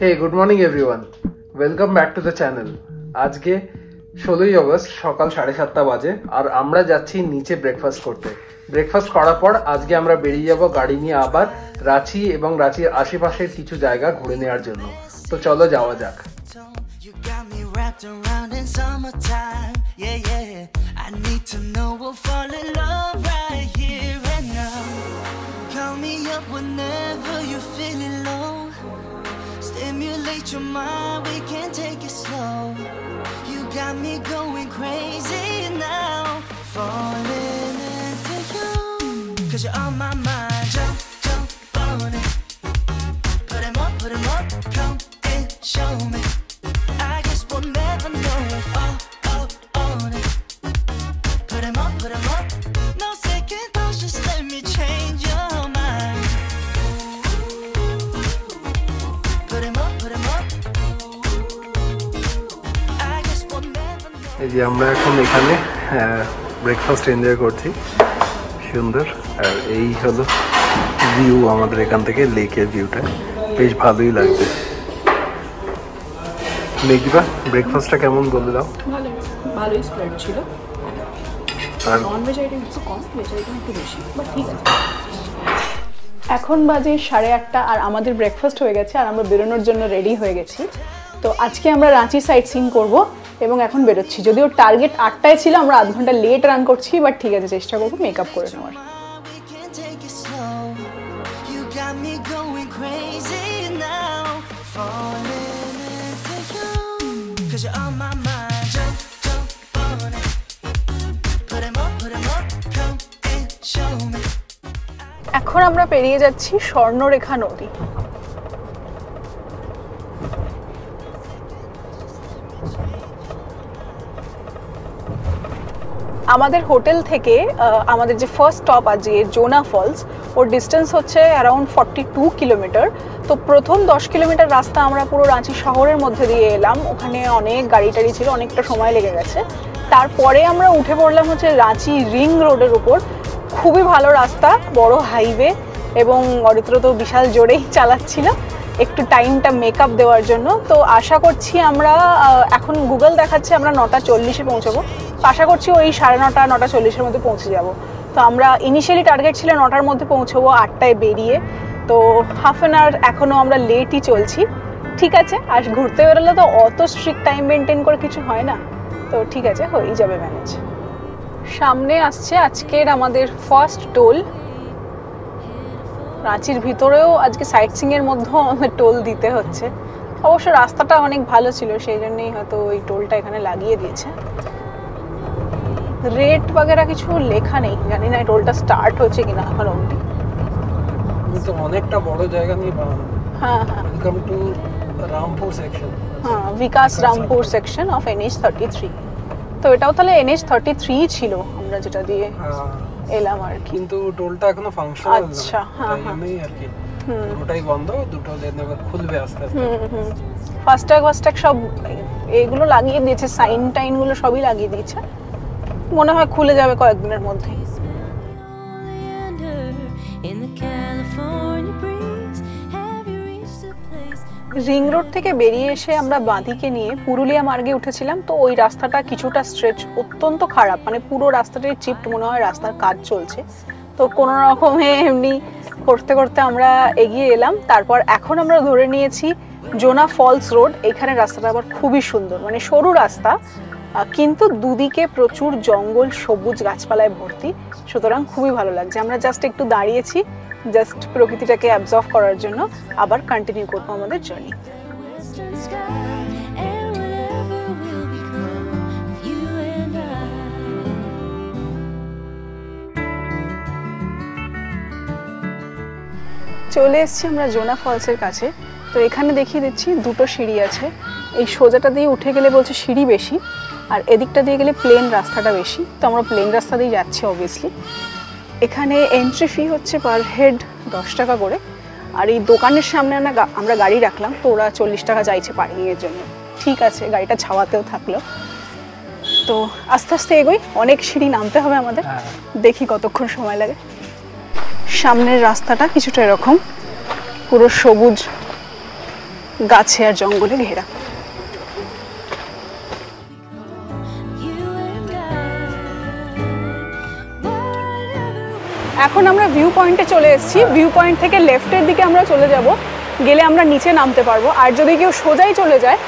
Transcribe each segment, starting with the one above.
Hey, good morning everyone. Welcome back to the channel. আজকে 16ই August সকাল 7:30 বাজে আর আমরা যাচ্ছি নিচে ব্রেকফাস্ট করতে। ব্রেকফাস্ট করার পর আজকে আমরা বেরিয়ে যাব গাড়ি নিয়ে আবার রাঁচি এবং রাঁচির আশেপাশের কিছু জায়গা ঘুরে নেওয়ার জন্য। তো চলো যাওয়া যাক। Stimulate your mind, we can take it slow. You got me going crazy now, falling into you. Cause you're on my mind, jump, jump on it. Put 'em up, come and show me. I guess we'll never know it, all on it. Put 'em up, no second thoughts, just let me change your mind. এই যে আমরা এখন এখানে breakfast enjoy করছি, সুন্দর। আর এই হলো view আমাদের এখান থেকে, লেকের ভিউটা বেশ ভালোই লাগছে। মেঘিবা, ব্রেকফাস্টটা কেমন বলে দাও? ভালোই স্প্রেড ছিল, আর নন ভেজ আইটেম একটু কম, ভেজ আইটেম একটু বেশি, বাট ঠিক আছে। এখন বাজে 8:30 আর আমাদের ব্রেকফাস্ট হয়ে গেছে আর আমরা বেরোনোর জন্য রেডি হয়ে গেছি। তো আজকে আমরা রাঁচি সাইট সিন করবো এবং এখন বেরোচ্ছি। যদিও টার্গেট 8টায় ছিল, আমরা আধ ঘন্টা লেট রান করছি, বাট ঠিক আছে, চেষ্টা করবো মেকআপ করে নেওয়ার। এখন আমরা পেরিয়ে যাচ্ছি স্বর্ণরেখা নদী। আমাদের হোটেল থেকে আমাদের যে ফার্স্ট স্টপ আছে জোনা ফলস, ওর ডিস্টেন্স হচ্ছে অ্যারাউন্ড 42 কিলোমিটার। তো প্রথম 10 কিলোমিটার রাস্তা আমরা পুরো রাঁচি শহরের মধ্যে দিয়ে এলাম, ওখানে অনেক গাড়ি টাড়ি ছিল, অনেকটা সময় লেগে গেছে। তারপরে আমরা উঠে পড়লাম হচ্ছে রাঁচি রিং রোডের উপর। খুবই ভালো রাস্তা, বড় হাইওয়ে, এবং অরিত্র তো বিশাল জোরেই চালাচ্ছিল একটু টাইমটা মেকআপ দেওয়ার জন্য। তো আশা করছি আমরা, এখন গুগল দেখাচ্ছে আমরা 9:40-এ পৌঁছাবো, তো আশা করছি ওই 9:30, 9:40-এর মধ্যে পৌঁছে যাব। তো আমরা ইনিশিয়ালি টার্গেট ছিল 9টার মধ্যে পৌঁছবো, 8টায় বেরিয়ে। তো হাফ অ্যান আওয়ার এখনও আমরা লেটই চলছি। ঠিক আছে, আর ঘুরতে বেরোলে তো অত স্ট্রিক্ট টাইম মেনটেন করে কিছু হয় না, তো ঠিক আছে, হয়েই যাবে ম্যানেজ। সামনে আসছে আজকের আমাদের ফার্স্ট টোল। রাঁচির ভিতরেও আজকে সাইট সিইংয়ের মধ্যেও আমাদের টোল দিতে হচ্ছে। অবশ্য রাস্তাটা অনেক ভালো ছিল, সেই জন্যই হয়তো ওই টোলটা এখানে লাগিয়ে দিয়েছে। রেট বাগেরা কিছু লেখা নেই, জানি না টোলটা স্টার্ট হচ্ছে কিনা এখন অবধি। কিন্তু অনেকটা বড় জায়গা নিয়ে বানানো। হ্যাঁ, ওয়েলকাম টু রামপুর সেকশন। হ্যাঁ, বিকাশ রামপুর সেকশন অফ NH33। তো এটাও তাহলে NH33 ছিল আমরা যেটা দিয়ে এলাম আর কি, কিন্তু টোলটা এখনো ফাংশনাল না। আচ্ছা, হ্যাঁ আমি আর কি ওটাই বন্ধ, দুটো লেন এবার খুলবে আস্তে আস্তে। ফাস্ট্যাগ সব এগুলো লাগিয়ে দিয়েছে, সাইন টাইন গুলো সবই লাগিয়ে দিয়েছে, মনে হয় খুলে যাবে কয়েকদিনের মধ্যে। রিং রোড থেকে বেরিয়ে এসে আমরা বাঁদিকে নিয়ে পুরুলিয়া মার্গে উঠেছিলাম। তো ওই রাস্তাটা কিছুটা স্ট্রেচ, অত্যন্ত খারাপ, মানে পুরো রাস্তাটাই চিপড, মনে হয় রাস্তার কাজ চলছে। তো কোনো রকমে এমনি করতে করতে আমরা এগিয়ে এলাম। তারপর এখন আমরা ধরে নিয়েছি জোনা ফলস রোড। এখানে রাস্তাটা আবার খুবই সুন্দর, মানে সরু রাস্তা, কিন্তু দুদিকে প্রচুর জঙ্গল, সবুজ গাছপালায় ভর্তি, সুতরাং খুবই ভালো লাগছে। আমরা জাস্ট একটু দাঁড়িয়েছি, জাস্ট প্রকৃতিটাকে অ্যাবজর্ব করার জন্য, আবার কন্টিনিউ করবো আমাদের জার্নি। চলে এসেছি আমরা জোনা ফলসের কাছে। তো এখানে দেখিয়ে দিচ্ছি দুটো সিঁড়ি আছে। এই সোজাটা দিয়ে উঠে গেলে বলছে সিঁড়ি বেশি, আর এদিকটা দিয়ে গেলে প্লেন রাস্তাটা বেশি। তো আমরা প্লেন রাস্তা দিয়ে যাচ্ছি অবভিয়াসলি। এখানে এন্ট্রি ফি হচ্ছে পার হেড 10 টাকা করে, আর এই দোকানের সামনে আমরা গাড়ি রাখলাম, তো ওরা 40 টাকা চাইছে পার্কিংয়ের জন্য। ঠিক আছে, গাড়িটা ছাওয়াতেও থাকলো। তো আস্তে আস্তে এগোই, অনেক সিঁড়ি নামতে হবে আমাদের, দেখি কতক্ষণ সময় লাগে। সামনের রাস্তাটা কিছুটা এরকম, পুরো সবুজ গাছে আর জঙ্গলে ঘেরা। এখন আমরা ভিউ পয়েন্টে চলে এসেছি। ভিউ পয়েন্ট থেকে লেফটের দিকে আমরা চলে যাব, গেলে আমরা নিচে নামতে পারবো। আর যদি কেউ সোজাই চলে যায়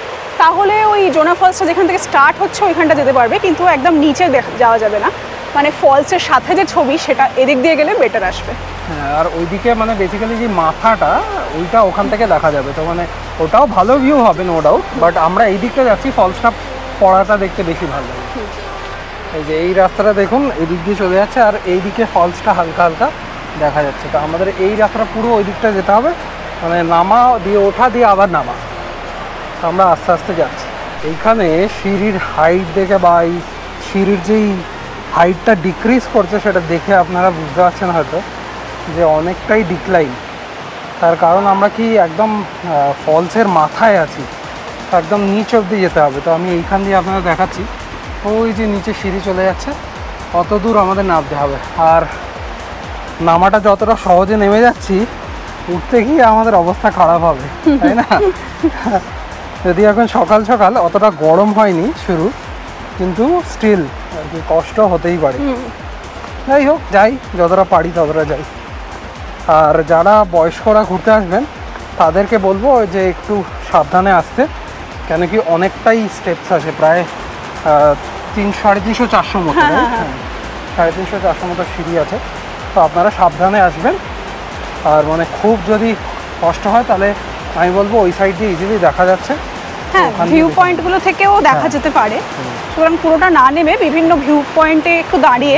তাহলে ওই জোনা ফলসটা যেখান থেকে স্টার্ট হচ্ছে ওইখানটা যেতে পারবে, কিন্তু একদম নিচে যাওয়া যাবে না। মানে ফলসের সাথে যে ছবি সেটা এদিক দিয়ে গেলে বেটার আসবে। হ্যাঁ, আর ওইদিকে মানে বেসিক্যালি যে মাথাটা ওইটা ওখান থেকে দেখা যাবে, তো মানে ওটাও ভালো ভিউ হবে নো ডাউট, বাট আমরা এই দিকটা যাচ্ছি ফলসটা পড়াটা দেখতে বেশি ভালো লাগে। এই যে এই রাস্তাটা দেখুন এদিক দিয়ে চলে যাচ্ছে, আর এইদিকে ফলসটা হালকা হালকা দেখা যাচ্ছে। তো আমাদের এই রাস্তাটা পুরো ওই দিকটা যেতে হবে, মানে নামা দিয়ে ওঠা দিয়ে আবার নামা। তো আমরা আস্তে আস্তে যাচ্ছি। এইখানে সিঁড়ির হাইট দেখে বা এই সিঁড়ির যেই হাইটটা ডিক্রিজ করছে সেটা দেখে আপনারা বুঝতে পারছেন হয়তো যে অনেকটাই ডিক্লাইন। তার কারণ আমরা কি একদম ফলসের মাথায় আছি, একদম নিচ অবধি যেতে হবে। তো আমি এইখান দিয়ে আপনারা দেখাচ্ছি, ওই যে নিচে সিঁড়ি চলে যাচ্ছে অত দূর আমাদের নামতে হবে। আর নামাটা যতটা সহজে নেমে যাচ্ছি, উঠতে গিয়ে আমাদের অবস্থা খারাপ হবে, তাই না? যদি এখন সকাল সকাল অতটা গরম হয়নি শুরু, কিন্তু স্টিল আর কি কষ্ট হতেই পারে। যাই হোক, যাই যতটা পারি ততটা যাই। আর যারা বয়স্করা ঘুরতে আসবেন তাদেরকে বলবো যে একটু সাবধানে আসতে, কেন কি অনেকটাই স্টেপস আছে, প্রায় 300-400 মতো, 350-400 মতো সিঁড়ি আছে। তো আপনারা সাবধানে আসবেন। আর মানে খুব যদি কষ্ট হয় তাহলে আমি বলবো ওই সাইড দিয়ে ইজিলি দেখা যাচ্ছে। হ্যাঁ, ভিউ পয়েন্টগুলো থেকেও দেখা যেতে পারে। সুতরাং পুরোটা না নেমে বিভিন্ন ভিউ পয়েন্টে একটু দাঁড়িয়ে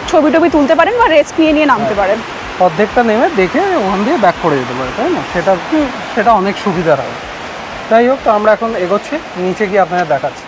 ছবি টবি তুলতে পারেন বা রেস্ট নিয়ে নামতে পারেন। অর্ধেকটা নেমে দেখে ওখান দিয়ে ব্যাক করে যেতে পারে, তাই না? সেটা অনেক সুবিধার হবে। যাই হোক, তো আমরা এখন এগোচ্ছি, নিচে গিয়ে আপনারা দেখাচ্ছি।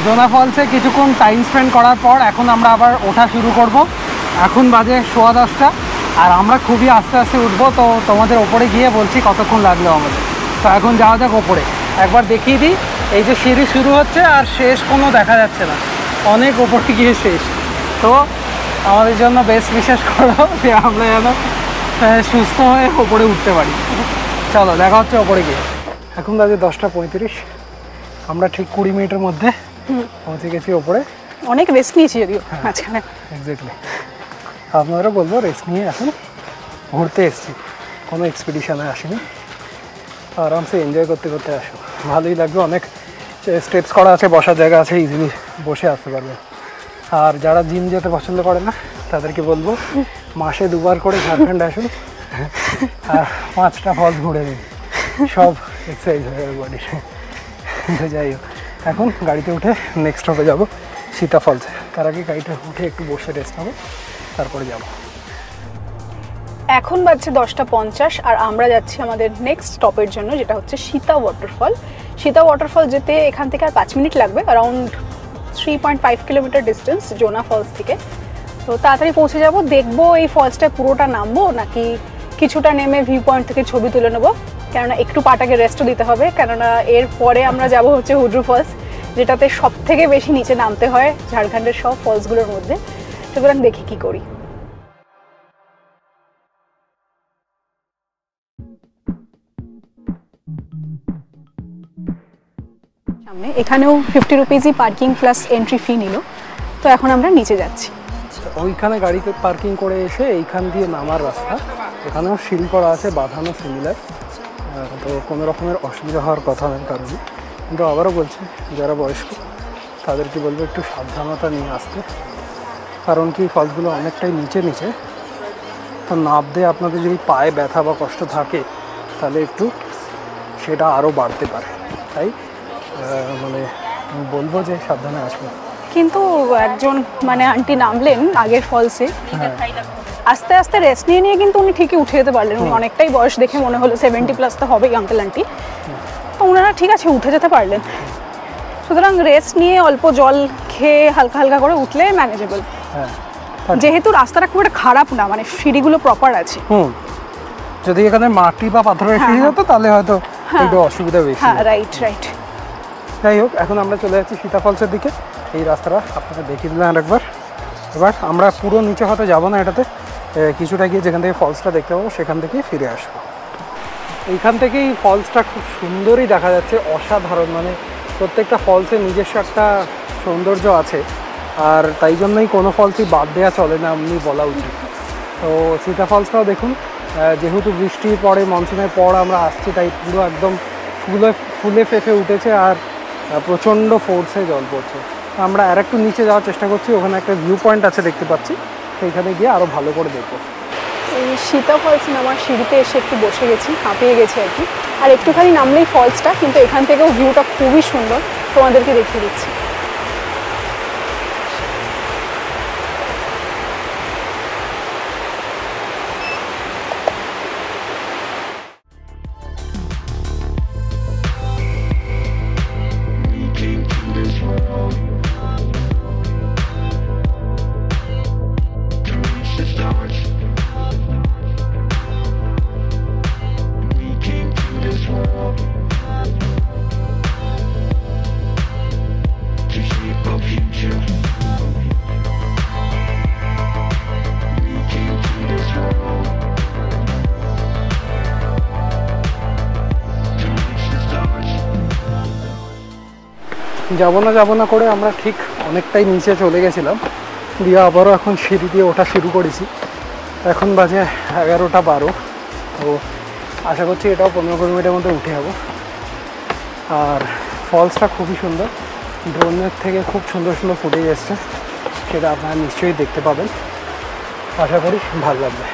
জোনা ফলসে কিছুক্ষণ টাইম স্পেন্ড করার পর এখন আমরা আবার ওঠা শুরু করব। এখন বাজে 10:15, আর আমরা খুবই আস্তে আস্তে উঠবো। তো তোমাদের ওপরে গিয়ে বলছি কতক্ষণ লাগলো আমাদের। তো এখন যাওয়া যাক ওপরে। একবার দেখিয়ে দিই, এই যে সিঁড়ি শুরু হচ্ছে আর শেষ কোনো দেখা যাচ্ছে না, অনেক ওপরে গিয়ে শেষ। তো আমাদের জন্য বেশ বিশেষ করো যে আমরা যেন সুস্থ হয়ে ওপরে উঠতে পারি। চলো দেখা হচ্ছে ওপরে গিয়ে। এখন বাজে 10:35, আমরা ঠিক 20 মিনিটের মধ্যে পৌঁছে গেছি ওপরে। অনেক রেস্ট নিয়েছি যদিও মাঝখানে। এক্স্যাক্টলি, আপনারা বলবো রেস্ট নিয়ে এখন ঘুরতে এসেছি, কোনো এক্সপিডিশনে আসিনি। আরামসে এনজয় করতে করতে আসো, ভালোই লাগবে। অনেক স্টেপস করা আছে, বসার জায়গা আছে, ইজিলি বসে আসতে পারবে। আর যারা জিম যেতে পছন্দ করে না তাদেরকে বলবো মাসে 2বার করে ঝাড়খণ্ড আসুন আর 5টা ফলস ঘুরে নিন, সব এক্সারসাইজ হয়ে যাবে বডির। যাই হোক, এখন গাড়িতে উঠে নেক্সট স্টপে যাবো সীতা ফলসে। তার আগে গাড়িটা উঠে একটু বসে রেস্ট নেবো, তারপরে যাব। এখন বাজছে 10:50 আর আমরা যাচ্ছি আমাদের নেক্সট স্টপের জন্য, যেটা হচ্ছে সীতা ওয়াটারফল। সীতা ওয়াটারফল যেতে এখান থেকে আর 5 মিনিট লাগবে, অ্যারাউন্ড 3.5 কিলোমিটার ডিস্টেন্স জোনা ফলস থেকে। তো তাড়াতাড়ি পৌঁছে যাব। দেখবো এই ফলসটা পুরোটা নামবো নাকি কিছুটা নেমে ভিউ পয়েন্ট থেকে ছবি তুলে নেবো, কেননা একটু পাটাকে রেস্টও দিতে হবে। কেননা এর পরে আমরা যাব হচ্ছে হুড্রু ফলস, যেটাতে সব থেকে বেশি নিচে নামতে হয় ঝাড়খণ্ডের সব ফলসগুলোর মধ্যে। সুতরাং দেখি কি করি। সামনে এখানেও 50 রুপিজই পার্কিং প্লাস এন্ট্রি ফি নিল। তো এখন আমরা নিচে যাচ্ছি। ওইখানে গাড়িতে পার্কিং করে এসে এইখান দিয়ে নামার রাস্তা, এখানেও শিল করা আছে, বাঁধানো সিমিলার, তো কোনো রকমের অসুবিধা হওয়ার কথা নয় কারণে। কিন্তু আবারও বলছি, যারা বয়স্ক তাদেরকে বলবো একটু সাবধানতা নিয়ে আসতে, কারণ কি ফলসগুলো অনেকটাই নিচে নিচে, তো নামতে আপনাদের যদি পায়ে ব্যথা বা কষ্ট থাকে তাহলে একটু সেটা আরও বাড়তে পারে। তাই মানে বলবো যে সাবধানে আসবেন। কিন্তু একজন মানে আন্টি নামলেন আগের ফলসে, আস্তে আস্তে রেস্ট নিয়ে নিয়ে কিন্তু উনি ঠিকই উঠে যেতে পারলেন। উনি অনেকটাই বয়স দেখে মনে হলো 70+ তো হবেই আঙ্কেল আন্টি, তো ওনারা ঠিক আছে উঠে যেতে পারলেন। সুতরাং রেস্ট নিয়ে অল্প জল খেয়ে হালকা হালকা করে উঠলে ম্যানেজেবল। হ্যাঁ, যেহেতু রাস্তাটা খুব একটা খারাপ না, মানে সিঁড়িগুলো প্রপার আছে। যদি এখানে মাটি বা পাথরের সিঁড়ি হতো তাহলে হয়তো একটু অসুবিধা বেশি। হ্যাঁ, রাইট রাইট। যাই হোক, এখন আমরা চলে যাচ্ছি সীতা ফলসের দিকে। এই রাস্তাটা আপনাকে দেখিয়ে দিলাম আরেকবার। এবার আমরা পুরো নিচে হয়তো যাবো না, এটাতে কিছুটা গিয়ে যেখান থেকে ফলসটা দেখতে পাবো সেখান থেকেই ফিরে আসবো। এইখান থেকেই ফলসটা খুব সুন্দরই দেখা যাচ্ছে, অসাধারণ। মানে প্রত্যেকটা ফলসের নিজস্ব একটা সৌন্দর্য আছে, আর তাই জন্যই কোনো ফলসই বাদ দেওয়া চলে না এমনি বলা উচিত। তো সীতা ফলসটাও দেখুন, যেহেতু বৃষ্টির পরে মনসুনের পর আমরা আসছি, তাই পুরো একদম ফুলে ফেঁপে উঠেছে আর প্রচণ্ড ফোর্সে জল পড়ছে। আমরা আর একটু নিচে যাওয়ার চেষ্টা করছি, ওখানে একটা ভিউ পয়েন্ট আছে দেখতে পাচ্ছি, সেইখানে গিয়ে আরও ভালো করে দেখবো। এই সীতা ফলস নামার সিঁড়িতে এসে একটু বসে গেছি, হাঁপিয়ে গেছি আর কি। আর একটুখানি নামলেই ফলসটা, কিন্তু এখান থেকেও ভিউটা খুবই সুন্দর, তোমাদেরকে দেখিয়ে দিচ্ছি। যাবো না করে আমরা ঠিক অনেকটাই নিচে চলে গেছিলাম, দিয়ে আবারও এখন সিঁড়ি দিয়ে ওঠা শুরু করেছি। এখন বাজে 11:12, তো আশা করছি এটাও 15-20 মিনিটের মধ্যে উঠে যাবো। আর ফলসটা খুবই সুন্দর, ড্রোনের থেকে খুব সুন্দর সুন্দর ফুটেজ এসছে, সেটা আপনারা নিশ্চয়ই দেখতে পাবেন, আশা করি ভালো লাগবে।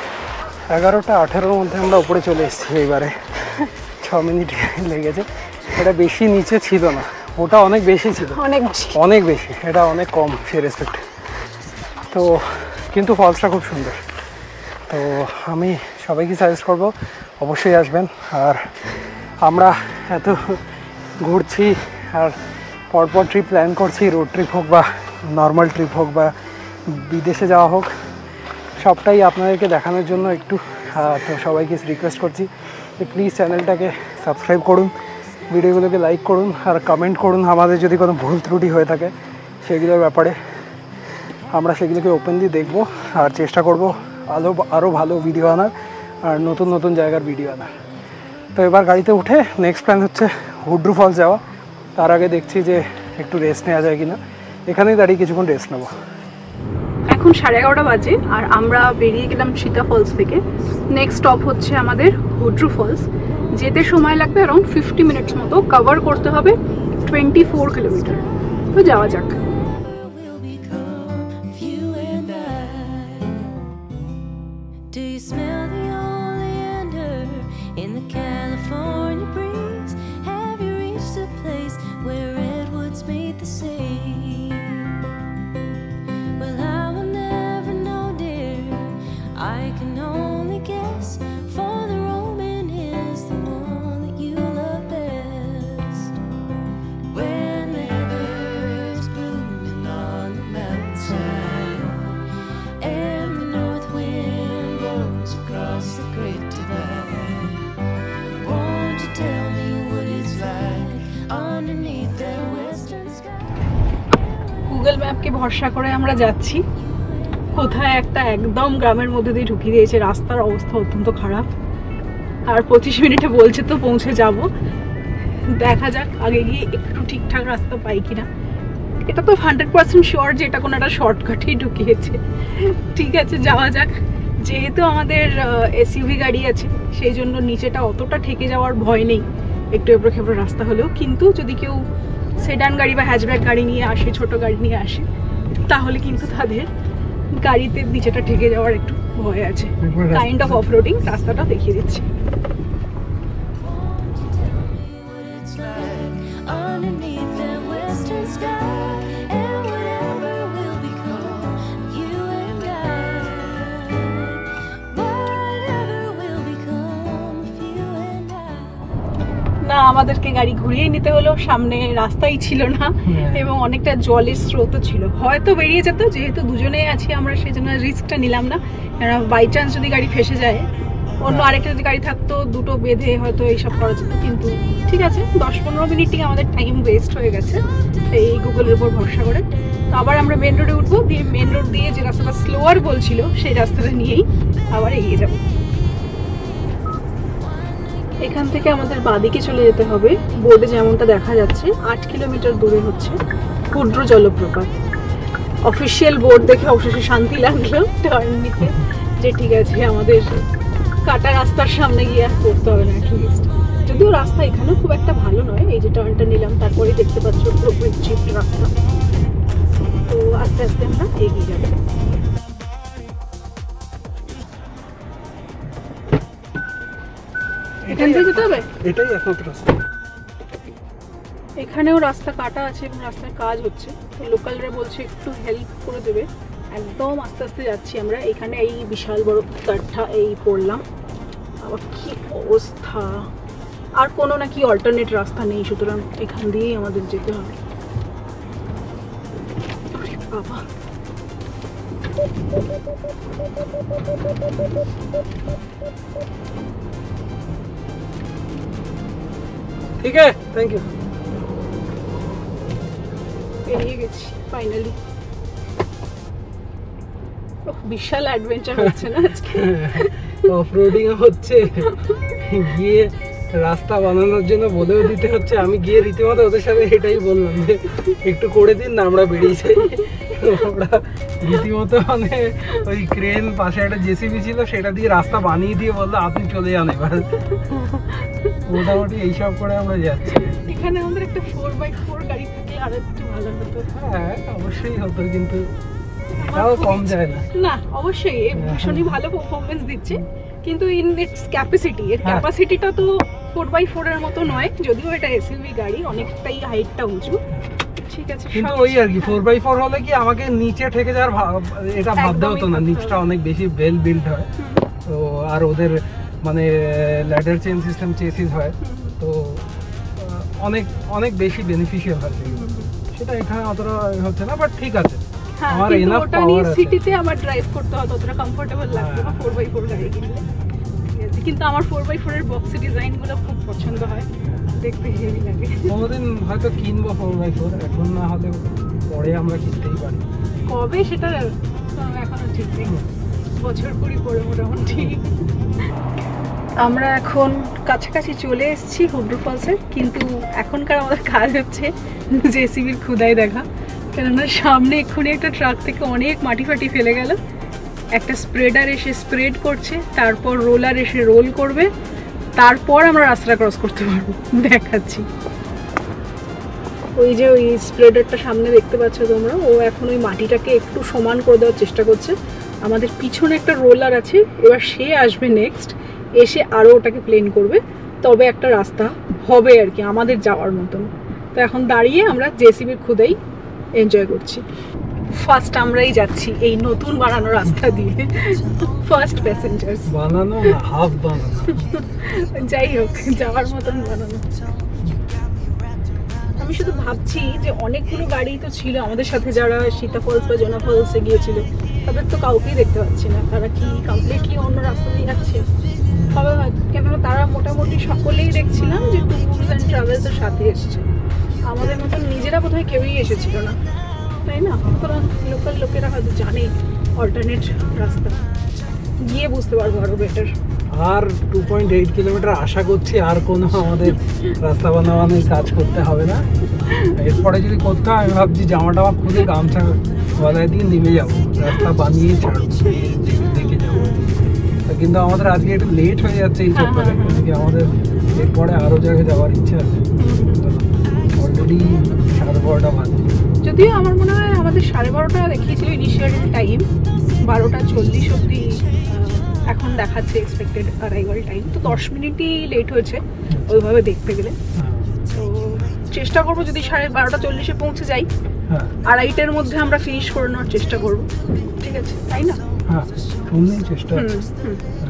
11:18-র মধ্যে আমরা উপরে চলে এসেছি। এইবারে 6 মিনিট লেগেছে, এটা বেশি নিচে ছিল না, ওটা অনেক বেশি ছিল, অনেক বেশি, এটা অনেক কম সে রেসপেক্টে। তো কিন্তু ফলসটা খুব সুন্দর, তো আমি সবাইকে সাজেস্ট করবো অবশ্যই আসবেন। আর আমরা এত ঘুরছি আর পরপর ট্রিপ প্ল্যান করছি, রোড ট্রিপ হোক বা নর্মাল ট্রিপ হোক বা বিদেশে যাওয়া হোক, সবটাই আপনাদেরকে দেখানোর জন্য একটু। তো সবাইকে রিকোয়েস্ট করছি যে প্লিজ চ্যানেলটাকে সাবস্ক্রাইব করুন, ভিডিওগুলোকে লাইক করুন আর কমেন্ট করুন। আমাদের যদি কোনো ভুল ত্রুটি হয়ে থাকে সেগুলোর ব্যাপারে আমরা সেগুলোকে ওপেনলি দেখব আর চেষ্টা করব আরও ভালো ভিডিও আনার আর নতুন নতুন জায়গার ভিডিও আনার। তো এবার গাড়িতে উঠে নেক্সট প্ল্যান হচ্ছে হুড্রু ফলস যাওয়া। তার আগে দেখছি যে একটু রেস্ট নেওয়া যায় কিনা, এখানেই দাঁড়িয়ে কিছুক্ষণ রেস্ট নেবো। এখন 11:30 বাজে আর আমরা বেরিয়ে গেলাম সীতা ফলস থেকে। নেক্সট স্টপ হচ্ছে আমাদের হুড্রু ফলস। যেতে সময় লাগবে অ্যারাউন্ড 50 মিনিটস মতো, কভার করতে হবে 24 কিলোমিটার। তো যাওয়া যাক। Do you smell the oleander in the California breeze? Have you reached a place where redwoods meet the sea? Well, I will never know, dear. I can only guess, for the Roman is the one that you love best. When the heather's blooming on the mountainside and the north wind blows across the great divide, won't you tell me what it's like underneath that western sky? Google ম্যাপকে ভরসা করে আমরা যাচ্ছি, কোথায় একটা একদম গ্রামের মধ্যে দিয়ে ঢুকিয়ে দিয়েছে। রাস্তার অবস্থা অত্যন্ত খারাপ, আর 25 মিনিটে বলছে তো পৌঁছে যাব। দেখা যাক আগে গিয়ে একটু ঠিকঠাক রাস্তা পাই কিনা। এটা তো 100% শিওর যে এটা কোনো একটা শর্টকাটই ঢুকিয়েছে। ঠিক আছে, যাওয়া যাক, যেহেতু আমাদের এসইউভি গাড়ি আছে সেই জন্য নিচেটা অতটা ঠেকে যাওয়ার ভয় নেই, একটু এবড়ো খেবড়ো রাস্তা হলেও। কিন্তু যদি কেউ সেডান গাড়ি বা হ্যাচব্যাক গাড়ি নিয়ে আসে, ছোট গাড়ি নিয়ে আসে, তাহলে কিন্তু তাদের গাড়িতে নিচেটা ঠেকে যাওয়ার একটু ভয় আছে। কাইন্ড অফ অফরোডিং রাস্তাটা দেখিয়ে দিচ্ছি। Underneath the western sky, and whatever will become you and I, whatever will become you and I. না, আমাদেরকে গাড়ি ঘুরিয়ে নিতে হলো, সামনে রাস্তাই ছিল না এবং অনেকটা জলের স্রোতও ছিল। হয়তো বেরিয়ে যেত, যেহেতু দুজনেই আছি আমরা সেজন্য রিস্কটা নিলাম না, কারণ বাই চান্স যদি গাড়ি ফেসে যায়, অন্য আরেকটা যদি গাড়ি থাকতো দুটো বেঁধে হয়তো এইসব করা যেত। কিন্তু ঠিক আছে, 10-15 মিনিটই আমাদের টাইম ওয়েস্ট হয়ে গেছে এই গুগলের উপর ভরসা করে। তো আবার আমরা মেন রোডে উঠবো, দিয়ে মেন রোড দিয়ে যে রাস্তাটা স্লোয়ার বলছিল সেই রাস্তাটা নিয়েই আবার এগিয়ে যাব। এখান থেকে আমাদের বাঁদিকে চলে যেতে হবে। বোর্ডে যেমনটা দেখা যাচ্ছে 8 কিলোমিটার দূরে হচ্ছে ক্ষুদ্র জলপ্রপাত। অফিসিয়াল বোর্ড দেখে অবশেষে শান্তি লাগলো টার্ন নিতে, যে ঠিক আছে আমাদের কাটা রাস্তার সামনে গিয়ে আর করতে হবে না অ্যাটলিস্ট। যদিও রাস্তা এখানেও খুব একটা ভালো নয়, এই যে টার্নটা নিলাম তারপরে দেখতে পাচ্ছ পুরোপুরি চিপড রাস্তা। তো আস্তে আস্তে আমরা এগিয়ে যাবো। এখান থেকে যেতে হবে, এটাই একমাত্র রাস্তা। এখানেও রাস্তা কাটা আছে এবং রাস্তার কাজ হচ্ছে। লোকালরা বলছে একটু হেল্প করে দেবে। একদম আস্তে আস্তে যাচ্ছি আমরা। এখানে এই বিশাল বড় কাঠটা এই পড়লাম, আবার কি অবস্থা। আর কোনো নাকি অল্টারনেট রাস্তা নেই, সুতরাং এখান দিয়েই আমাদের যেতে হবে। বাবা, ঠিক আছে, থ্যাংক ইউ। পেরিয়ে গেছি ফাইনালি। বিশাল অ্যাডভেঞ্চার হচ্ছে না আজকে। অফরোডিং হচ্ছে, গিয়ে রাস্তা বানানোর জন্য বলেও দিতে হচ্ছে। আমি গিয়ে রীতিমতো ওদের সাথে এটাই বললাম যে একটু করে দিন না, আমরা বেরিয়ে যাই। ওরা রীতিমতো মানে ওই ক্রেন পাশে একটা জেসিবি ছিল সেটা দিয়ে রাস্তা বানিয়ে দিয়ে বললো আপনি চলে যান এবার। মোটামুটি এইসব করে আমরা যাচ্ছি। এখানে আমাদের একটা 4x4 গাড়ি থাকলে আরো একটু ভালো হতো। হ্যাঁ অবশ্যই হতো, কিন্তু তাও কম যায় না। না অবশ্যই ভীষণই ভালো পারফরমেন্স দিচ্ছে, কিন্তু ইন ইটস ক্যাপাসিটি, এর ক্যাপাসিটিটা তো 4x4 এর মতো নয়। যদিও এটা এসইউভি গাড়ি, অনেকটাই হাইটটা উঁচু, ঠিক আছে। কিন্তু ওই আর কি 4x4 হলে কি আমাকে নিচে ঠেকে যাওয়ার এটা ভাবতে হতো না। নিচটা অনেক বেশি ওয়েল বিল্ড হয় তো, আর ওদের মানে ল্যাডার চেন সিস্টেম চেসিস হয় তো অনেক অনেক বেশি বেনিফিশিয়াল হয়। সেটা এখানে অতটা হচ্ছে না, বাট ঠিক আছে। আমার এনাফ পাওয়ার আছে। সিটিতে আমার ড্রাইভ করতে হতো, অতটা কমফোর্টেবল লাগতো না 4x4 গাড়ি কিনলে। কিন্তু আমার 4x4 এর বক্স ডিজাইন গুলো খুব পছন্দ হয়, দেখতে হেভি লাগে। কোনোদিন হয়তো কিনবো 4x4, এখন না হলে পরে আমরা কিনতেই পারি। কবে সেটা এখনো ঠিক নেই, বছর কুড়ি পরে মোটামুটি। আমরা এখন কাছাকাছি চলে এসেছি হুড্রু ফলসের, কিন্তু এখনকার আমাদের কাজ হচ্ছে জেসিবির খুদাই দেখা। কেননা সামনে এক্ষুনি একটা ট্রাক থেকে অনেক মাটি ফাটি ফেলে গেল, একটা স্প্রেডার এসে স্প্রেড করছে, তারপর রোলার এসে রোল করবে, তারপর আমরা রাস্তা ক্রস করতে পারবো। দেখাচ্ছি, ওই যে ওই স্প্রেডারটা সামনে দেখতে পাচ্ছ তোমরা, ও এখন ওই মাটিটাকে একটু সমান করে দেওয়ার চেষ্টা করছে। আমাদের পিছনে একটা রোলার আছে, এবার সে আসবে নেক্সট, এসে আরও ওটাকে প্লেন করবে, তবে একটা রাস্তা হবে আর কি আমাদের যাওয়ার মতন। তো এখন দাঁড়িয়ে আমরা জেসিবির খুদাই এনজয় করছি। ফার্স্ট আমরাই যাচ্ছি এই নতুন বানানো রাস্তা দিয়ে, ফার্স্ট প্যাসেঞ্জার্স। বানানো না, হাফ বানানো। যাই হোক, যাওয়ার মতন বানানো। আমি শুধু ভাবছি যে অনেকগুলো গাড়ি তো ছিল আমাদের সাথে, যারা সীতা ফলস বা জোনা ফলসে গিয়েছিল, তাদের তো কাউকেই দেখতে পাচ্ছি না। তারা কি কমপ্লিটলি অন্য রাস্তা দিয়ে যাচ্ছে হবে হয়তো, কেননা তারা মোটামুটি সকলেই দেখছিলাম যে ট্যুরস অ্যান্ড ট্রাভেলসের সাথে এসছে। আমাদের মতন নিজেরা বোধহয় কেউই এসেছিল না, তাই না? সুতরাং লোকাল লোকেরা হয়তো জানে অল্টারনেট রাস্তা, গিয়ে বুঝতে পারবো আরো বেটার। আর 2.8 কিলোমিটার আশা করছি আর কোনো আমাদের রাস্তা বানানোর কাজ করতে হবে না। এরপরে যদি করতে হয় আমি ভাবছি জামা টামা খুলে গামছা গলায় দিয়ে নেমে যাবো, রাস্তা বানিয়ে ছাড়বো, দেখে যাবো। কিন্তু আমাদের আজকে একটু লেট হয়ে যাচ্ছে এই চক্করে, আমাদের এরপরে আরও জায়গায় যাওয়ার ইচ্ছা আছে। অলরেডি 12:30 বাজে। যদিও আমার মনে হয় আমাদের 12:30 দেখিয়েছিল ইনিশিয়াল টাইম, 12:40 অব্দি এখন দেখাচ্ছে এক্সপেক্টেড অ্যারাইভাল টাইম। তো 10 মিনিটই লেট হয়েছে ওইভাবে দেখতে গেলে। তো চেষ্টা করবো যদি 12:40-এ পৌঁছে যাই, 2:30-এর মধ্যে আমরা ফিনিশ করে নেওয়ার চেষ্টা করবো। ঠিক আছে, তাই না? হ্যাঁ, চেষ্টা।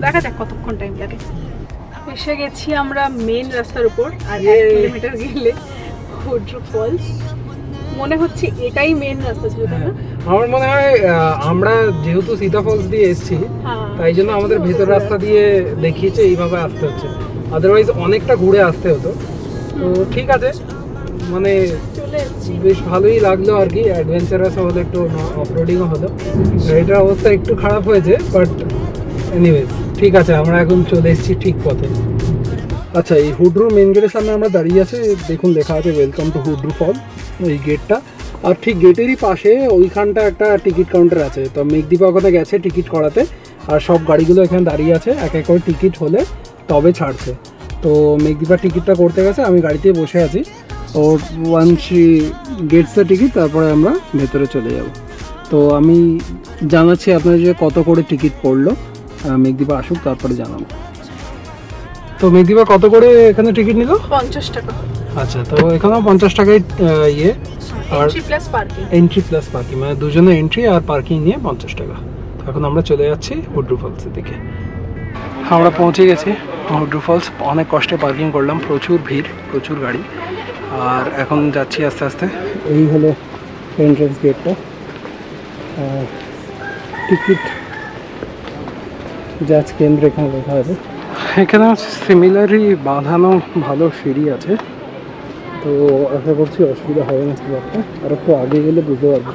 দেখা যাক কতক্ষণ টাইম লাগে। এসে গেছি আমরা মেন রাস্তার উপর, আর 1 কিলোমিটার গেলে হুড্রু ফলস। মনে হচ্ছে এটাই মেন রাস্তা ছিল, তাই না? আমার মনে হয় আমরা যেহেতু সীতা ফলস দিয়ে এসেছি তাই জন্য আমাদের ভেতর রাস্তা দিয়ে দেখিয়েছে এইভাবে আসতে হচ্ছে, আদারওয়াইজ অনেকটা ঘুরে আসতে হতো। তো ঠিক আছে, মানে বেশ ভালোই লাগলো আর কি, অ্যাডভেঞ্চারাস হলো, একটু অফরোডিংও হলো। গাড়িটার অবস্থা একটু খারাপ হয়েছে, বাট এনিওয়েজ ঠিক আছে, আমরা এখন চলে এসেছি ঠিক পথে। আচ্ছা, এই হুড্রু মেন গেটের সামনে আমরা দাঁড়িয়ে আছি, দেখুন লেখা আছে ওয়েলকাম টু হুড্রু ফল, এই গেটটা। আর ঠিক গেটেরই পাশে ওইখানটা একটা টিকিট কাউন্টার আছে। তো মেঘদীপা ওখানে গেছে টিকিট করাতে, আর সব গাড়িগুলো এখানে দাঁড়িয়ে আছে, এক এক করে টিকিট হলে তবে ছাড়ছে। তো মেঘদীপা টিকিটটা করতে গেছে, আমি গাড়িতে বসে আছি। ও once she gets the ticket তারপরে আমরা ভেতরে চলে যাব। তো আমি জানাচ্ছি আপনার যে কত করে টিকিট পড়লো, মেঘদীপা আসুক তারপরে জানাবো। তো মেঘদীপা কত করে এখানে টিকিট নিল? 50 টাকা। আচ্ছা, তো এখানেও 50 টাকায় ইয়ে, আর এন্ট্রি প্লাস পার্কিং, মানে দুজনে এন্ট্রি আর পার্কিং নিয়ে 50 টাকা। তো এখন আমরা চলে যাচ্ছি হুড্রু ফলসের দিকে। আমরা পৌঁছে গেছি হুড্রু ফলস, অনেক কষ্টে পার্কিং করলাম, প্রচুর ভিড়, প্রচুর গাড়ি। আর এখন যাচ্ছি আস্তে আস্তে। এই হলো এন্ট্রান্স গেটটা, টিকিট যাচ কেন্দ্র এখানে লেখা আছে। এখানে সিমিলারই বাঁধানো ভালো সিঁড়ি আছে, তো আশা করছি অসুবিধা হবে না খুব একটা। আর একটু আগে গেলে বুঝতে পারবো,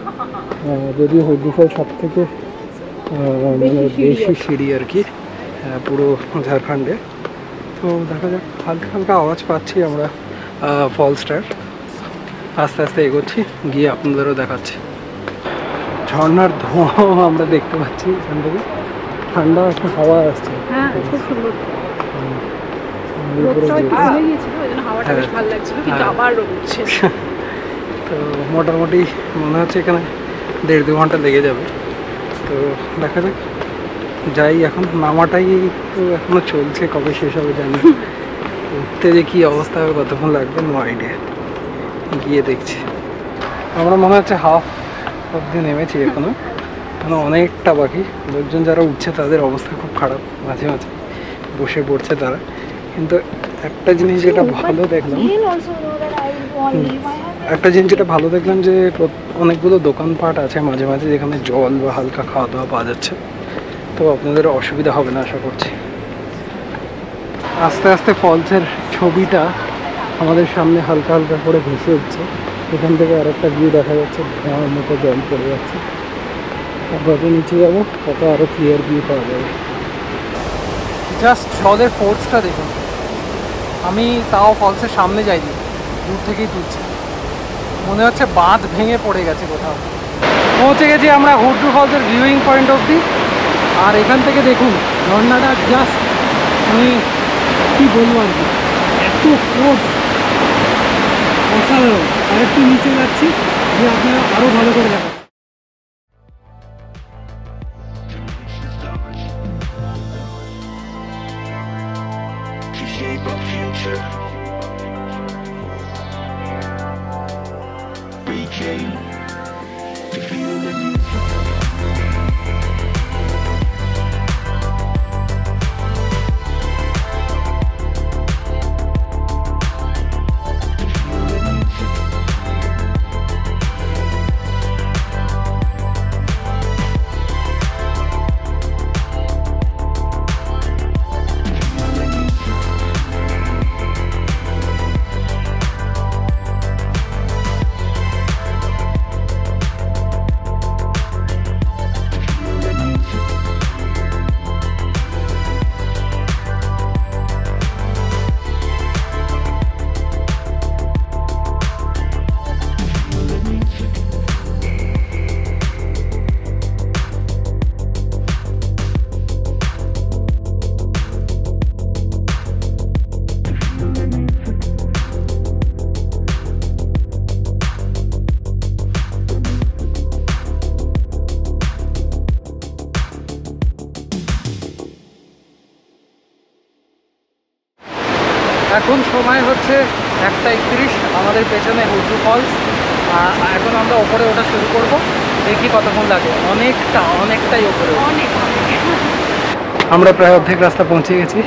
যদিও হুড্রু ফল সব থেকে মানে বেশি সিঁড়ি আর কি পুরো ঝাড়খণ্ডে। তো দেখা যাক, হালকা হালকা আওয়াজ পাচ্ছি আমরা ফলসটার, আস্তে আস্তে এগোচ্ছি, গিয়ে আপনাদেরও দেখাচ্ছি। ঝর্নার ধোঁয়াও আমরা দেখতে পাচ্ছি এখান থেকে, ঠান্ডা একটা হাওয়া আসছে। তো মোটামুটি মনে হচ্ছে এখানে 1.5-2 ঘন্টা লেগে যাবে। তো দেখা যাক, যাই। এখন নামাটাই তো এখনো চলছে, কবে শেষ হবে জানি। উঠতে যে কী অবস্থা হবে, কতক্ষণ লাগবে নো আইডিয়া, গিয়ে দেখছি। আমরা মনে হচ্ছে হাফ অব্দি নেমেছি, এখনো অনেকটা বাকি। লোকজন যারা উঠছে তাদের অবস্থা খুব খারাপ, মাঝে মাঝে বসে পড়ছে তারা। কিন্তু একটা জিনিস যেটা ভালো দেখলাম যে অনেকগুলো দোকানপাট আছে মাঝে মাঝে, যেখানে জল বা হালকা খাওয়া দাওয়া পাওয়া যাচ্ছে। তো আপনাদের অসুবিধা হবে না আশা করছি। আস্তে আস্তে ফলসের ছবিটা আমাদের সামনে হালকা হালকা করে ভেসে উঠছে। এখান থেকে আরেকটা ভিউ দেখা যাচ্ছে, ধোঁয়ার মতো জল পড়ে যাচ্ছে। যত নিচে যাবো তত আরও ক্লিয়ার ভিউ পাওয়া যাবে। জাস্ট জলের ফোর্সটা দেখুন, আমি তাও ফলসের সামনে যাইনি, দূর থেকেই তুলছি। মনে হচ্ছে বাঁধ ভেঙে পড়ে গেছে কোথাও। পৌঁছে গেছি আমরা হুড্রু ফলসের ভিউইং পয়েন্ট অবধি। আর এখান থেকে দেখুন ঝর্ণাটা, জাস্ট আমি কী বলবো আর কি, এত ফোর্স, অসাধারণ। আর একটু নিচে যাচ্ছি, যে আপনারা আরও ভালো করে দেখেন। এখন সময় হচ্ছে 1:31, আমাদের পেছনে হুড্রু ফলস। এখন আমরা ওপরে ওঠা শুরু করব, দেখি কতক্ষণ লাগে। অনেকটাই ওপরে, আমরা প্রায় অর্ধেক রাস্তা পৌঁছে গেছি,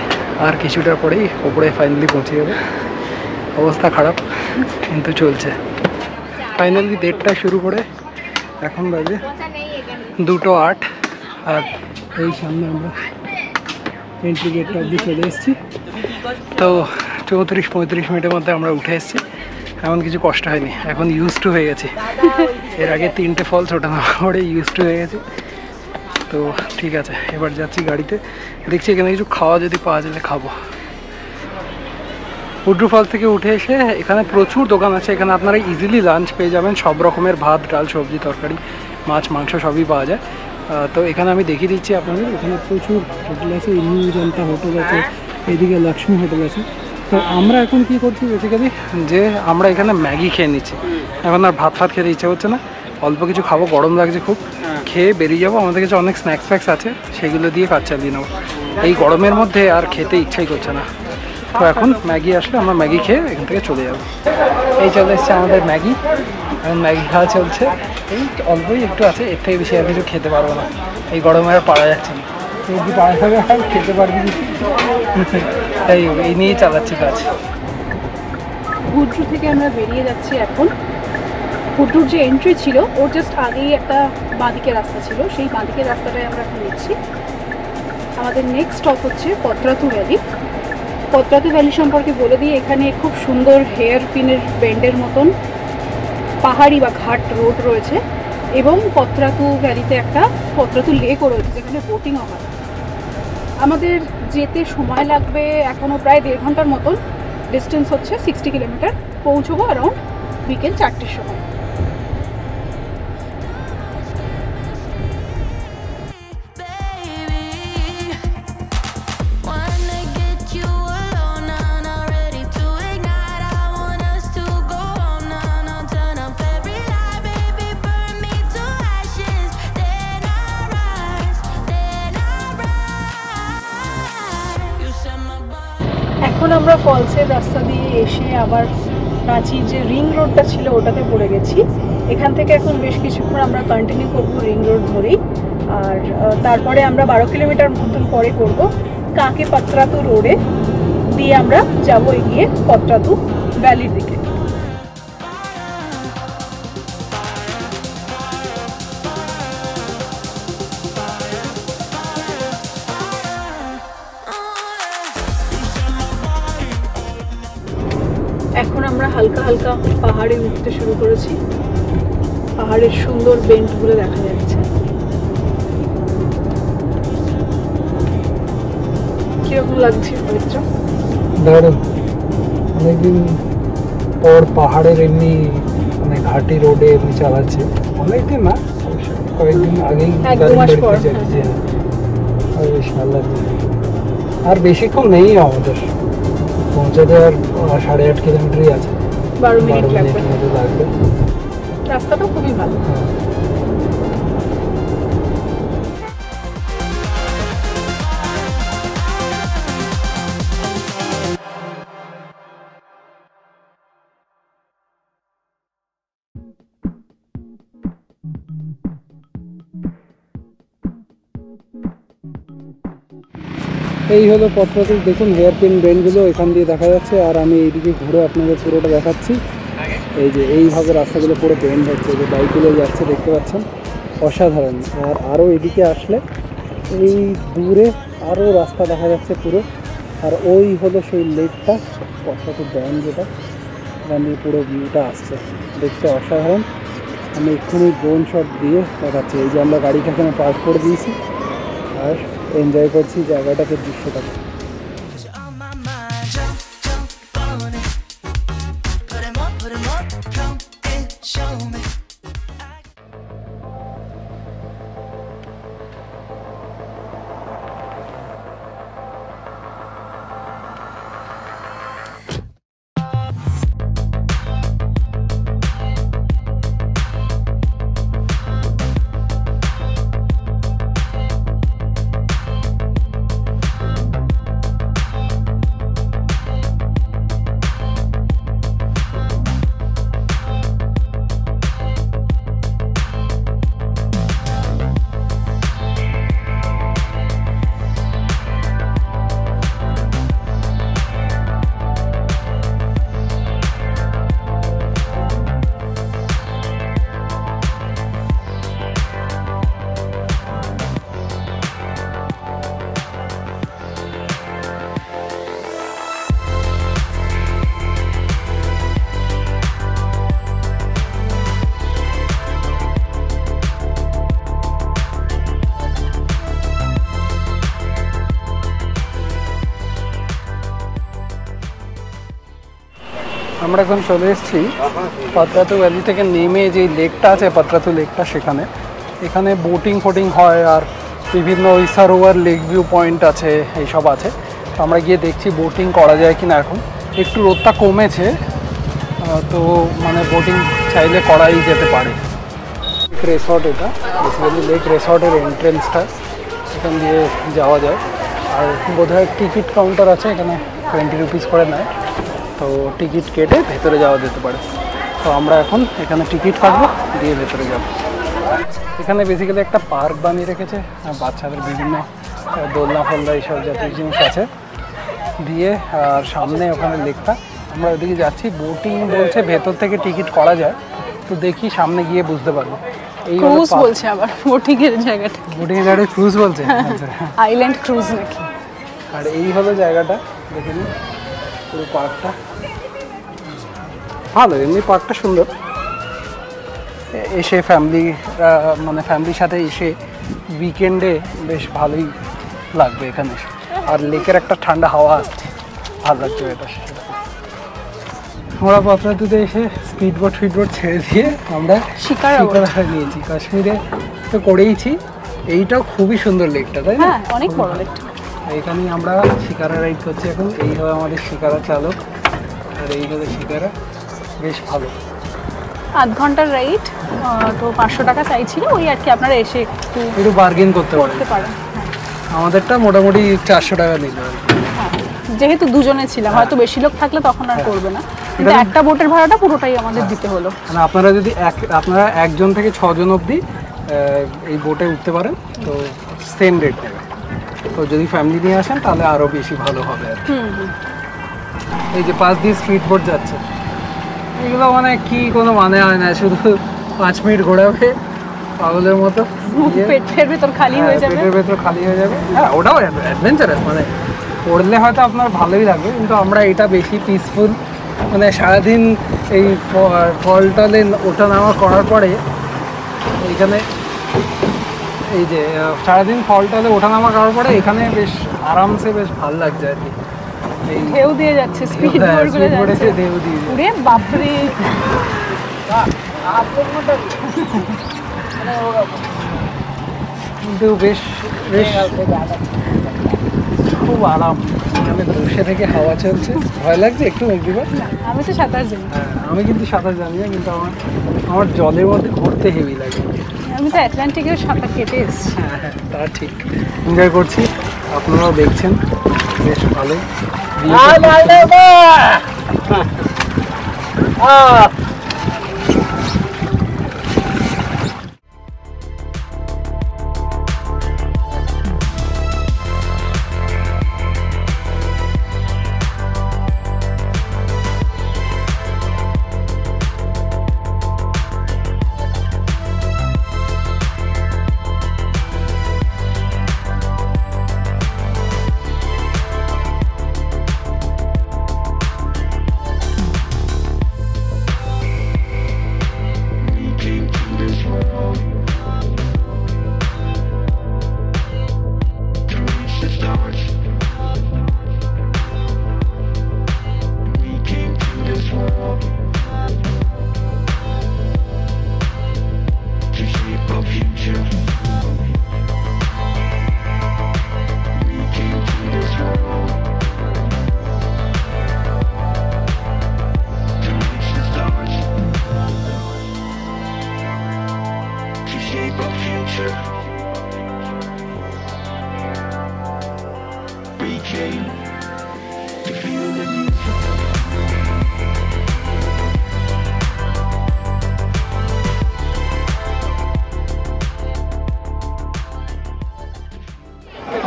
আর কিছুটা পরেই ওপরে ফাইনালি পৌঁছে যাবে। অবস্থা খারাপ কিন্তু চলছে। ফাইনালি 1:30 শুরু করে এখন বাজে 2:08, আর এই সামনে আমরা এন্ট্রি গেটটা অবধি চলে এসেছি। তো 34-35 মিনিটের মধ্যে আমরা উঠে এসেছি। এমন কিছু কষ্ট হয়নি, এখন ইউজ টু হয়ে গেছি। এর আগে 3টে ফলস ওঠানো পরে ইউজ টু হয়ে গেছি। তো ঠিক আছে, এবার যাচ্ছি গাড়িতে, দেখছি এখানে কিছু খাওয়া যদি পাওয়া যায় খাবো। হুড্রু ফলস থেকে উঠে এসে এখানে প্রচুর দোকান আছে, এখানে আপনারা ইজিলি লাঞ্চ পেয়ে যাবেন। সব রকমের ভাত, ডাল, সবজি, তরকারি, মাছ, মাংস সবই পাওয়া যায়। তো এখানে আমি দেখিয়ে দিচ্ছি আপনাদের, এখানে প্রচুর হোটেল আছে। নিউ জনতা হোটেল আছে, এদিকে লক্ষ্মী হোটেল আছে। তো আমরা এখন কি করছি বেসিক্যালি, যে আমরা এখানে ম্যাগি খেয়ে নিচ্ছি। এখন আর ভাত খেতে ইচ্ছে হচ্ছে না, অল্প কিছু খাবো, গরম লাগছে খুব, খেয়ে বেরিয়ে যাবো। আমাদের কাছে অনেক স্ন্যাক্স ফ্যাক্স আছে, সেগুলো দিয়ে কাজ চালিয়ে নেবো। এই গরমের মধ্যে আর খেতে ইচ্ছাই করছে না। তো এখন ম্যাগি আসলে আমরা ম্যাগি খেয়ে এখান থেকে চলে যাবো। এই চলে এসছে আমাদের ম্যাগি, এখন ম্যাগি খাওয়া চলছে। এই অল্পই একটু আছে, এর থেকে বেশি আর কিছু খেতে পারবো না, এই গরমে আর পারা যাচ্ছে না। যদি পারা যাবে আর খেতে পারবি কিছু, তাই এই নিয়েই চালাচ্ছি কাজ। হুড্রু থেকে আমরা বেরিয়ে যাচ্ছি এখন। হুড্রুর যে এন্ট্রি ছিল ওর জাস্ট আগেই একটা বাঁদিকের রাস্তা ছিল, সেই বাঁদিকের রাস্তাটাই আমরা এখন নিচ্ছি। আমাদের নেক্সট স্টপ হচ্ছে পত্রাতু ভ্যালি। পত্রাতু ভ্যালি সম্পর্কে বলে দিই, এখানে খুব সুন্দর হেয়ার পিনের বেন্ডের মতন পাহাড়ি বা ঘাট রোড রয়েছে, এবং পত্রাতু ভ্যালিতে একটা পত্রাতু লেকও রয়েছে যেখানে বোটিংও হয়। আমাদের যেতে সময় লাগবে এখনও প্রায় 1.5 ঘন্টার মতন। ডিস্টেন্স হচ্ছে 60 কিলোমিটার। পৌঁছবো অ্যারাউন্ড বিকেল 4টের সময়। এখন আমরা ফলসের রাস্তা দিয়ে এসে আবার রাঁচির যে রিং রোডটা ছিল ওটাতে পড়ে গেছি। এখান থেকে এখন বেশ কিছুক্ষণ আমরা কন্টিনিউ করবো রিং রোড ধরেই, আর তারপরে আমরা 12 কিলোমিটার মতন পরে করব কাঁকে পত্রাতু রোডে দিয়ে আমরা যাবো এগিয়ে পত্রাতু ভ্যালির দিকে। এখন আমরা হালকা হালকা পাহাড়ে উঠতে শুরু করেছি, পাহাড়ের সুন্দর বেন্টগুলো দেখা যাচ্ছে। কিরকম লাগছে পবিত্র? দারুণ, অনেকদিন পর পাহাড়ের এমনি মানে ঘাটি রোডে এমনি চালাচ্ছে। অনেকদিন না, কয়েকদিন আগেই বেশ ভালো লাগছে। আর বেশিক্ষণ নেই আমাদের পৌঁছাতে, আর 8.5 কিলোমিটারই আছে, 12 মিনিট লাগবে। রাস্তাটা খুবই ভালো। এই হলো পত্রাতু। দেখুন হেয়ার পিন বেন্ডগুলো এখান দিয়ে দেখা যাচ্ছে, আর আমি এইদিকে ঘুরে আপনাদের পুরোটা দেখাচ্ছি। এই যে এইভাবে রাস্তাগুলো পুরো বেন্ড হচ্ছে, যে বাইকগুলো যাচ্ছে দেখতে পাচ্ছেন, অসাধারণ। আর আরও এদিকে আসলে এই দূরে আরও রাস্তা দেখা যাচ্ছে পুরো, আর ওই হলো সেই লেকটা পত্রাতু ড্যাম, যেটা এখান দিয়ে পুরো ভিউটা আসছে, দেখতে অসাধারণ। আমি এক্ষুনি ড্রোন শট দিয়ে দেখাচ্ছি। এই যে আমরা গাড়িটা এখানে পার্ক করে দিয়েছি আর এনজয় করছি জায়গাটাকে, দৃশ্যটাকে। আমরা এখন চলে এসেছি পাতরাতু ভ্যালি থেকে নেমে যে লেকটা আছে পাতরাতু লেকটা সেখানে। এখানে বোটিং ফোটিং হয় আর বিভিন্ন ইসারোভার লেক ভিউ পয়েন্ট আছে, এইসব আছে। তো আমরা গিয়ে দেখছি বোটিং করা যায় কিনা। এখন একটু রোদটা কমেছে, তো মানে বোটিং চাইলে করাই যেতে পারে। রেসর্ট এটা বেসিক্যালি লেক রেসর্টের এন্ট্রেন্সটা, এখান দিয়ে যাওয়া যায়। আর বোধহয় টিকিট কাউন্টার আছে এখানে, 20 রুপিস করে নেয়, তো টিকিট কেটে ভেতরে যাওয়া যেতে পারে। তো আমরা এখন এখানে টিকিট কাটবো, দিয়ে ভেতরে যাব। এখানে বেসিক্যালি একটা পার্ক বানিয়ে রেখেছে, বাচ্চাদের বিভিন্ন দোলনা ফোলনা এইসব জাতীয় জিনিস আছে দিয়ে। আর সামনে ওখানে লেকটা, আমরা ওদিকে যাচ্ছি। বোটিং বলছে ভেতর থেকে টিকিট করা যায়, তো দেখি সামনে গিয়ে বুঝতে পারবো। এই ক্রুজ বলছে আবার, বোটিং এর জায়গাটা, বোটিং এর জায়গাটা ক্রুজ বলছে, আইল্যান্ড ক্রুজ নাকি। আর এই হলো জায়গাটা, দেখে নিন পুরো পার্কটা ভালো, এমনি পার্কটা সুন্দর। এসে মানে ফ্যামিলির সাথে এসে উইকেন্ডে বেশ ভালোই লাগবে এখানে। আর লেকের একটা ঠান্ডা হাওয়া আসছে, ভালো লাগছে এটা। আমরা পাতরাতুতে এসে স্পিডবোট ছেড়ে দিয়ে আমরা শিকারা নিয়েছি। কাশ্মীরে তো করেইছি, এইটাও খুবই সুন্দর লেকটা, তাই না? অনেক বড় লেকটা। এইখানেই আমরা শিকারা রাইড করছি এখন। এই হবে আমাদের শিকারা চালক, আর এই হলো শিকারা। বেশ ভালো, 8 ঘন্টার রাইড, তো 500 টাকা চাইছিল। ওই আর কি, আপনারা এসে একটু বার্গেন করতে পারেন। আমাদেরটা মোটামুটি 400 টাকা নিল। যেহেতু দুজনে ছিলাম, হয়তো বেশি লোক থাকলে তখন আর করবে না, কিন্তু একটা বোটের ভাড়াটা পুরোটাই আমাদের দিতে হলো। মানে আপনারা 1 জন থেকে 6 জন অবধি এই বোটে উঠতে পারেন, তো সেম রেট নেবে। তো যদি ফ্যামিলি নিয়ে আসেন তাহলে আরও বেশি ভালো হবে আর কি। এই যে পাশ দিয়ে স্পিড বোট যাচ্ছে, এগুলো মানে কি কোনো মানে হয় না, শুধু 5 মিনিট ঘোরাবে পাগলের মতো, পেটের ভেতর খালি হয়ে যাবে। হ্যাঁ, ওটাও অ্যাডভেঞ্চারাস, মানে পড়লে হয়তো আপনার ভালোই লাগবে, কিন্তু আমরা এটা বেশি পিসফুল। মানে সারাদিন এই ফল টলে ওঠা নামা করার পরে এইখানে এই যে সারাদিন ফল টলে ওঠা নামা করার পরে এখানে বেশ আরামসে বেশ ভালো লাগছে আর কি। ঢেউ দিয়ে যাচ্ছে, স্পিড বোট যাচ্ছে, ঢেউ দিয়ে ওরে বাপরে। কিন্তু বেশ খুব আরাম, এখানে বসে থেকে হাওয়া চলছে। ভয় লাগছে একটু একবার? আমি তো সাঁতার জানি। আমি কিন্তু সাঁতার জানি না, কিন্তু আমার জলের মধ্যে ঘুরতে হেভি লাগে। আমি তো অ্যাটলান্টিকের সাঁতার কেটে এসেছি। হ্যাঁ, তা ঠিক। এনজয় করছি, আপনারাও দেখছেন, বেশ ভালো।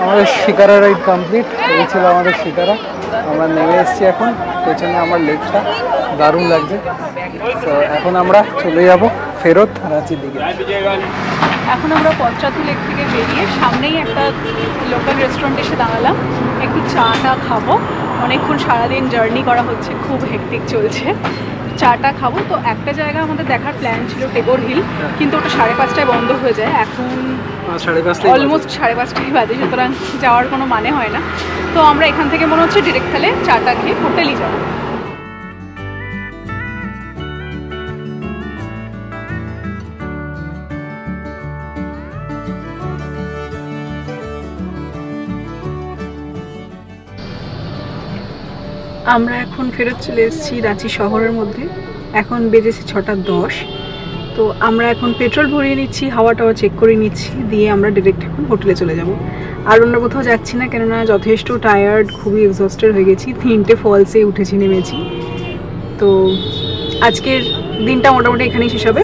আমাদের শিকারা রাইড কমপ্লিট। এই ছিল আমাদের শিকারা। আমরা নেমে এসেছি এখন, পেছনে আমার লেকটা দারুণ লাগছে। তো এখন আমরা চলে যাব ফেরত রাঁচির দিকে। এখন আমরা পাতরাতু লেক থেকে বেরিয়ে সামনেই একটা লোকাল রেস্টুরেন্ট এসে দাঁড়ালাম, একটু চাটা খাবো। অনেকক্ষণ সারাদিন জার্নি করা হচ্ছে, খুব হেক্টিক চলছে। চাটা খাবো। তো একটা জায়গা আমাদের দেখার প্ল্যান ছিল টেগোর হিল, কিন্তু ওটা 5:30টায় বন্ধ হয়ে যায়। এখন অলমোস্ট 5:30 বাজে, সুতরাং যাওয়ার কোনো মানে হয় না। তো আমরা এখান থেকে মনে হচ্ছে ডিরেক্ট তাহলে চাটা খেয়ে হোটেলই যাবো। আমরা এখন ফেরত চলে এসেছি রাঁচি শহরের মধ্যে। এখন বেজেছে 6:10। তো আমরা এখন পেট্রোল ভরিয়ে নিচ্ছি, হাওয়া টাওয়া চেক করে নিচ্ছি, দিয়ে আমরা ডিরেক্ট এখন হোটেলে চলে যাব। আর অন্য কোথাও যাচ্ছি না, কেননা যথেষ্ট টায়ার্ড, খুবই এক্সস্টেড হয়ে গেছি। 3টে ফলসে উঠেছি নেমেছি। তো আজকের দিনটা মোটামুটি এখানেই শেষ হবে।